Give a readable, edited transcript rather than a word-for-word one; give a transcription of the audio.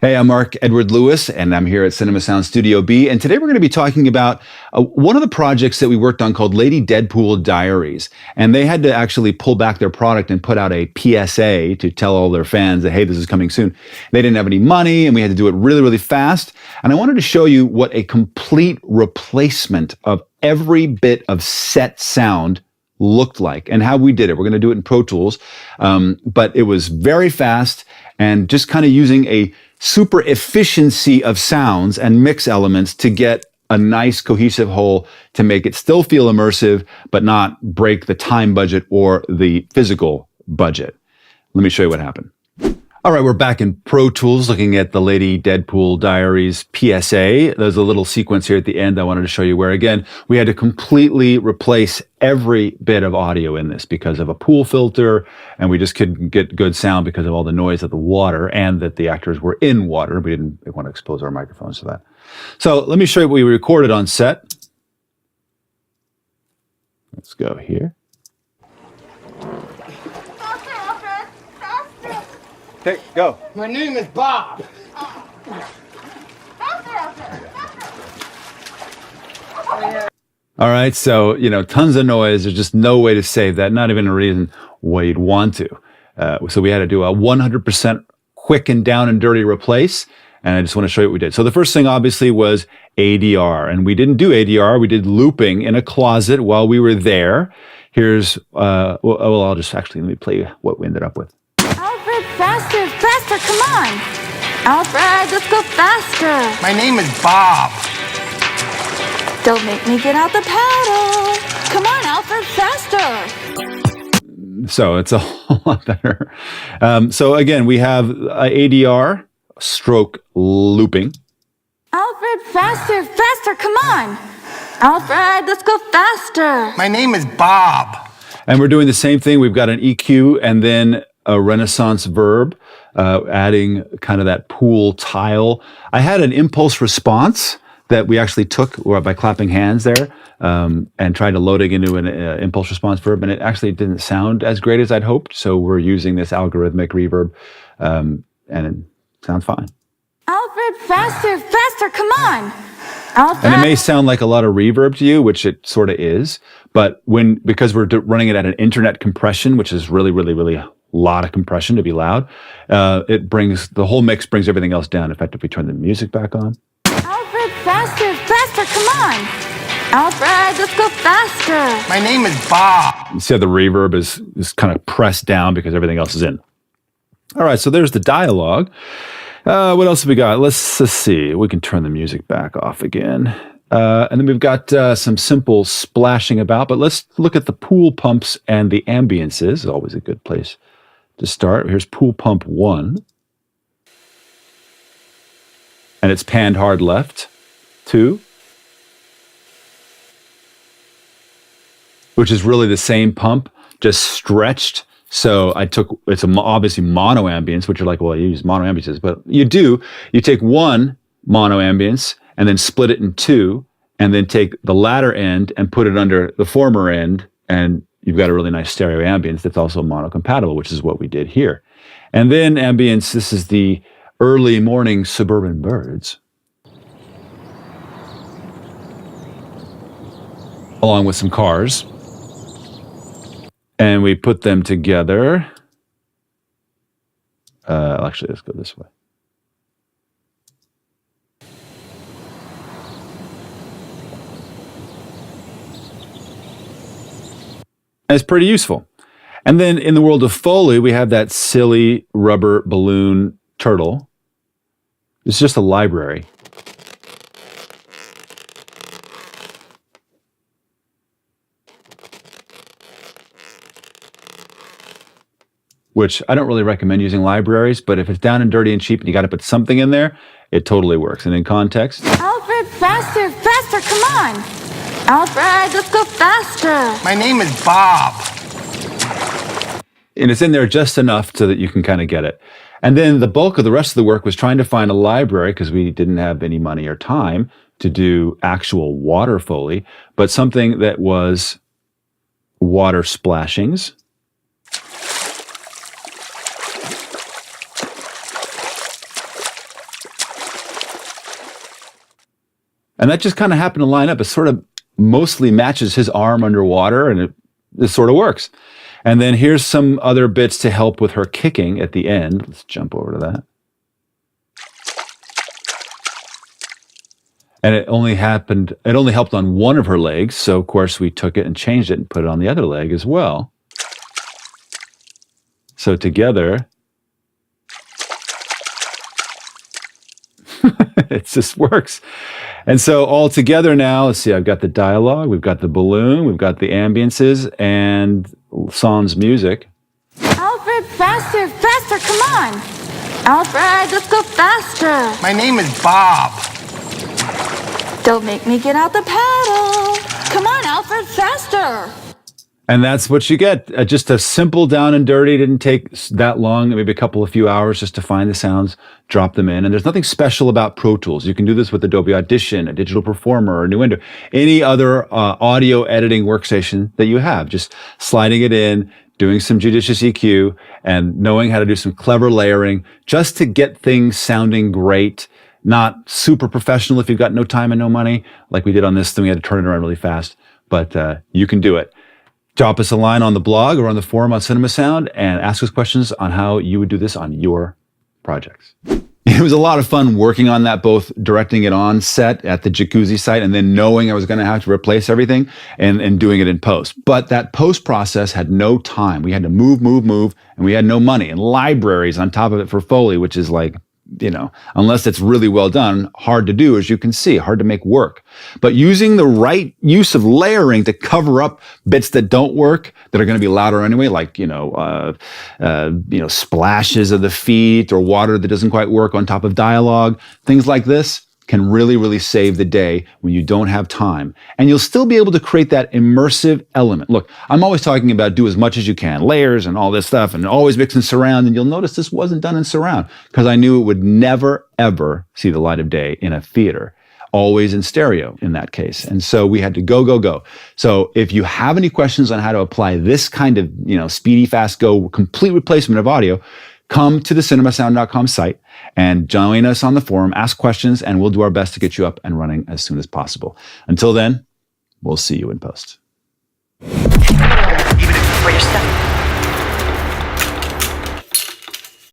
Hey, I'm Mark Edward Lewis, and I'm here at Cinema Sound Studio B. And today we're going to be talking about one of the projects that we worked on called Lady Deadpool Diaries. And they had to actually pull back their product and put out a PSA to tell all their fans that, hey, this is coming soon. They didn't have any money, and we had to do it really, really fast. And I wanted to show you what a complete replacement of every bit of set sound looked like and how we did it. We're going to do it in Pro Tools, but it was very fast and just kind of using a super efficiency of sounds and mix elements to get a nice cohesive whole to make it still feel immersive, but not break the time budget or the physical budget. Let me show you what happened. All right, we're back in Pro Tools looking at the Lady Deadpool Diaries PSA. There's a little sequence here at the end I wanted to show you where, again, we had to completely replace every bit of audio in this because of a pool filter, and we just couldn't get good sound because of all the noise of the water and that the actors were in water. We didn't want to expose our microphones to that. So let me show you what we recorded on set. Let's go here. Okay, go. My name is Bob. All right, so, tons of noise. There's just no way to save that, not even a reason why you'd want to. So we had to do a 100% quick and down and dirty replace, and I just want to show you what we did. So the first thing, obviously, was ADR, and we didn't do ADR. We did looping in a closet while we were there. Here's, I'll just actually, let me play what we ended up with. Alfred, faster, faster, come on! Alfred, let's go faster! My name is Bob. Don't make me get out the paddle! Come on, Alfred, faster! So it's a whole lot better. So again, we have ADR, stroke looping. Alfred, faster, faster, come on! Alfred, let's go faster! My name is Bob. And we're doing the same thing. We've got an EQ and then a Renaissance verb, adding kind of that pool tile. I had an impulse response that we actually took by clapping hands there and tried to load it into an impulse response verb, and it actually didn't sound as great as I'd hoped. So we're using this algorithmic reverb, and it sounds fine. Alfred, faster, faster, come on! Alfred. And it may sound like a lot of reverb to you, which it sort of is, but because we're running it at an internet compression, which is really, really, really a lot of compression to be loud, the whole mix brings everything else down. In fact, if we turn the music back on. Alfred, faster, faster, come on! Alfred, let's go faster! My name is Bob. You see how the reverb is kind of pressed down because everything else is in. All right, so there's the dialogue. What else have we got? Let's see. We can turn the music back off again. And then we've got some simple splashing about, but let's look at the pool pumps and the ambiances. Always a good place to start. Here's pool pump 1. And it's panned hard left. 2. Which is really the same pump, just stretched. So it's obviously mono ambience, which you're like, well, I use mono ambiances, but you take one mono ambience and then split it in 2, and then take the latter end and put it under the former end, and you've got a really nice stereo ambience that's also mono-compatible, which is what we did here. And then ambience, this is the early morning suburban birds, along with some cars. And we put them together. Actually, let's go this way. And it's pretty useful. And then in the world of Foley, we have that silly rubber balloon turtle. It's just a library. Which I don't really recommend using libraries, but if it's down and dirty and cheap and you got to put something in there, it totally works. And in context. Alfred, faster, faster, come on! Alfred, let's go faster! My name is Bob. And it's in there just enough so that you can kind of get it. And then the bulk of the rest of the work was trying to find a library, because we didn't have any money or time to do actual water Foley, but something that was water splashings. And that just kind of happened to line up. It sort of mostly matches his arm underwater, and it sort of works. And then here's some other bits to help with her kicking at the end. Let's jump over to that. And it only helped on one of her legs. So of course we took it and changed it and put it on the other leg as well. So together, it just works. And so all together now, let's see, I've got the dialogue, we've got the balloon, we've got the ambiances, and Sans music. Alfred, faster, faster, come on. Alfred, let's go faster. My name is Bob. Don't make me get out the paddle. Come on, Alfred, faster. And that's what you get. Just a simple down and dirty. Didn't take that long, maybe a few hours just to find the sounds, drop them in. And there's nothing special about Pro Tools. You can do this with Adobe Audition, a Digital Performer, or Nuendo, any other audio editing workstation that you have. Just sliding it in, doing some judicious EQ, and knowing how to do some clever layering just to get things sounding great. Not super professional if you've got no time and no money, like we did on this thing. We had to turn it around really fast, but you can do it. Drop us a line on the blog or on the forum on Cinema Sound and ask us questions on how you would do this on your projects. It was a lot of fun working on that, both directing it on set at the jacuzzi site and then knowing I was going to have to replace everything and doing it in post. But that post process had no time. We had to move, and we had no money, and libraries on top of it for Foley, which is like, unless it's really well done, hard to do, as you can see, hard to make work. But using the right use of layering to cover up bits that don't work, that are going to be louder anyway, like, splashes of the feet or water that doesn't quite work on top of dialogue, things like this can really, really save the day when you don't have time. And you'll still be able to create that immersive element. Look, I'm always talking about do as much as you can, layers and all this stuff, and always mix in surround. And you'll notice this wasn't done in surround because I knew it would never, ever see the light of day in a theater. Always in stereo in that case. And so we had to go. So if you have any questions on how to apply this kind of, speedy, fast go, complete replacement of audio, come to the cinemasound.com site and join us on the forum, ask questions, and we'll do our best to get you up and running as soon as possible. Until then, we'll see you in post. Even if you for your stuff.